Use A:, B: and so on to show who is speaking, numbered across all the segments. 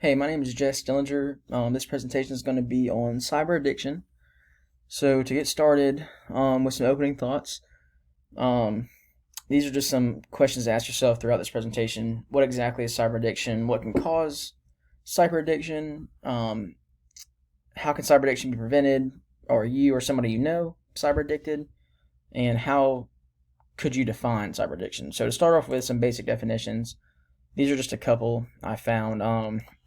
A: Hey, my name is Jess Stillinger. This presentation is going to be on cyber addiction. So, to get started with some opening thoughts, um, these are just some questions to ask yourself throughout this presentation. What exactly is cyber addiction? What can cause cyber addiction? How can cyber addiction be prevented? Are you or somebody you know cyber addicted? And how could you define cyber addiction? So, to start off with some basic definitions, these are just a couple I found.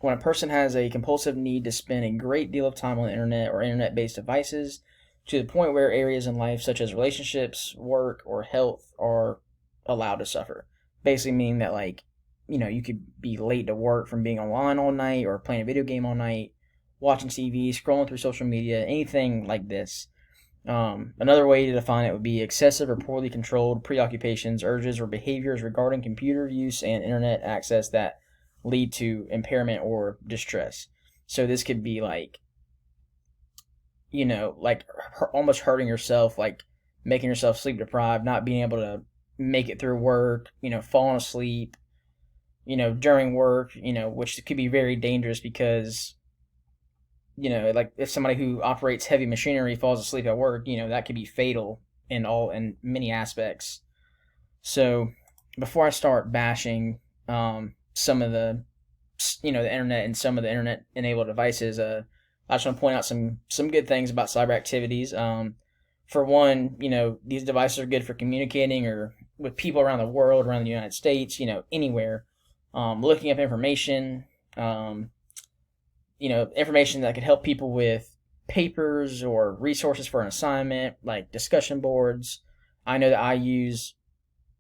A: When a person has a compulsive need to spend a great deal of time on the internet or internet based devices to the point where areas in life, such as relationships, work, or health, are allowed to suffer. Basically, meaning that, like, you could be late to work from being online all night or playing a video game all night, watching TV, scrolling through social media, anything like this. Another way to define it would be excessive or poorly controlled preoccupations, urges, or behaviors regarding computer use and internet access that lead to impairment or distress. So this could be like, like almost hurting yourself, like making yourself sleep deprived, not being able to make it through work, falling asleep, during work, which could be very dangerous because like if somebody who operates heavy machinery falls asleep at work, that could be fatal in many aspects. So before I start bashing some of the internet and some of the internet enabled devices, I just want to point out some good things about cyber activities. For one, these devices are good for communicating or with people around the world, around the United States, anywhere, looking up information. Information that could help people with papers or resources for an assignment, like discussion boards. I know that I use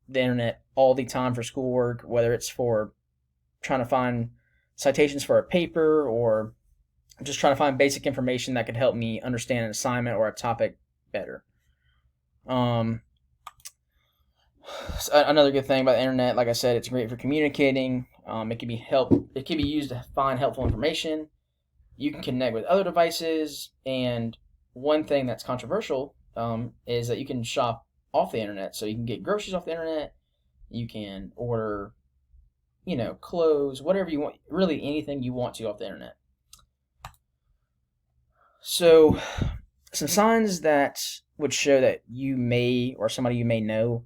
A: the internet all the time for schoolwork, whether it's for trying to find citations for a paper or just trying to find basic information that could help me understand an assignment or a topic better. Um, Another good thing about the internet, like I said, it's great for communicating. It can be help. It can be used to find helpful information. You can connect with other devices, and one thing that's controversial is that you can shop off the internet. So you can get groceries off the internet. You can order, clothes, whatever you want, really anything you want to off the internet. So some signs that would show that you may or somebody you may know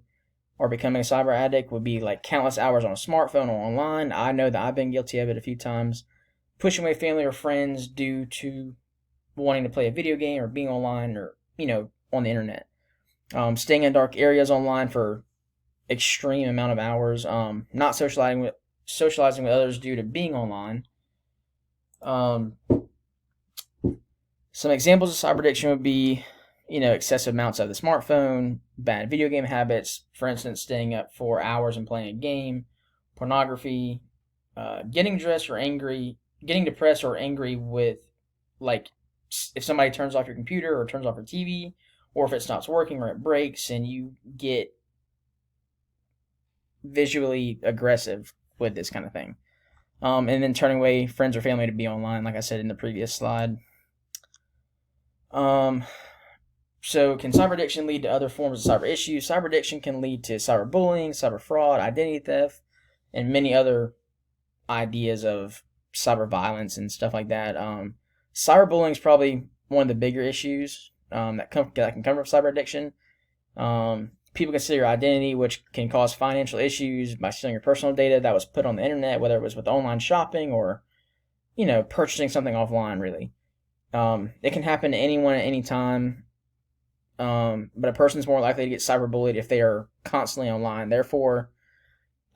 A: are becoming a cyber addict would be like countless hours on a smartphone or online. I know that I've been guilty of it a few times. Pushing away family or friends due to wanting to play a video game or being online or, on the internet. Staying in dark areas online for extreme amount of hours. Not socializing with others due to being online. Um, some examples of cyber addiction would be, excessive amounts of the smartphone, bad video game habits, for instance, staying up for hours and playing a game, pornography, getting depressed or angry with, like, if somebody turns off your computer or turns off your TV, or if it stops working or it breaks, and you get visually aggressive with this kind of thing. And then turning away friends or family to be online, like I said in the previous slide. Um, so, can cyber addiction lead to other forms of cyber issues? Cyber addiction can lead to cyberbullying, cyber fraud, identity theft, and many other ideas of cyber violence and stuff like that. Cyberbullying is probably one of the bigger issues that can come from cyber addiction. People consider your identity, which can cause financial issues by stealing your personal data that was put on the internet, whether it was with online shopping or, purchasing something offline, really. It can happen to anyone at any time, but a person's more likely to get cyberbullied if they are constantly online. Therefore,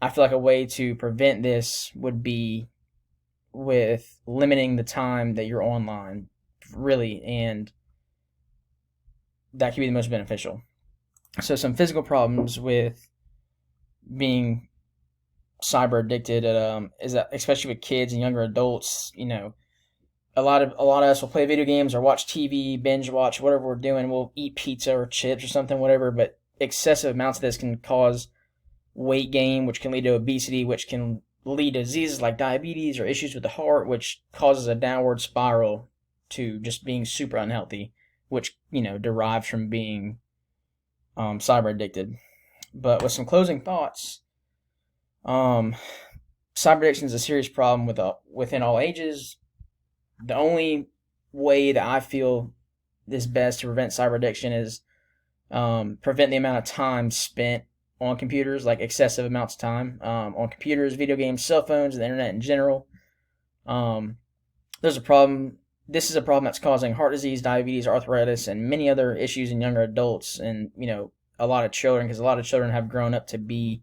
A: I feel like a way to prevent this would be with limiting the time that you're online, really, and that could be the most beneficial. So, some physical problems with being cyber addicted is that, especially with kids and younger adults, a lot of us will play video games or watch TV, binge watch, whatever we're doing. We'll eat pizza or chips or something, whatever. But excessive amounts of this can cause weight gain, which can lead to obesity, which can lead to diseases like diabetes or issues with the heart, which causes a downward spiral to just being super unhealthy, which derives from being cyber addicted. But with some closing thoughts, um, cyber addiction is a serious problem within all ages. The only way that I feel is best to prevent cyber addiction is prevent the amount of time spent on computers, like excessive amounts of time on computers, video games, cell phones, and the internet in general. There's a problem. This is a problem that's causing heart disease, diabetes, arthritis, and many other issues in younger adults, and a lot of children, because a lot of children have grown up to be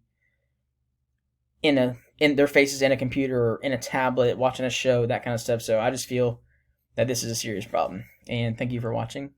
A: in their faces in a computer or in a tablet, watching a show, that kind of stuff. So I just feel that this is a serious problem. And thank you for watching.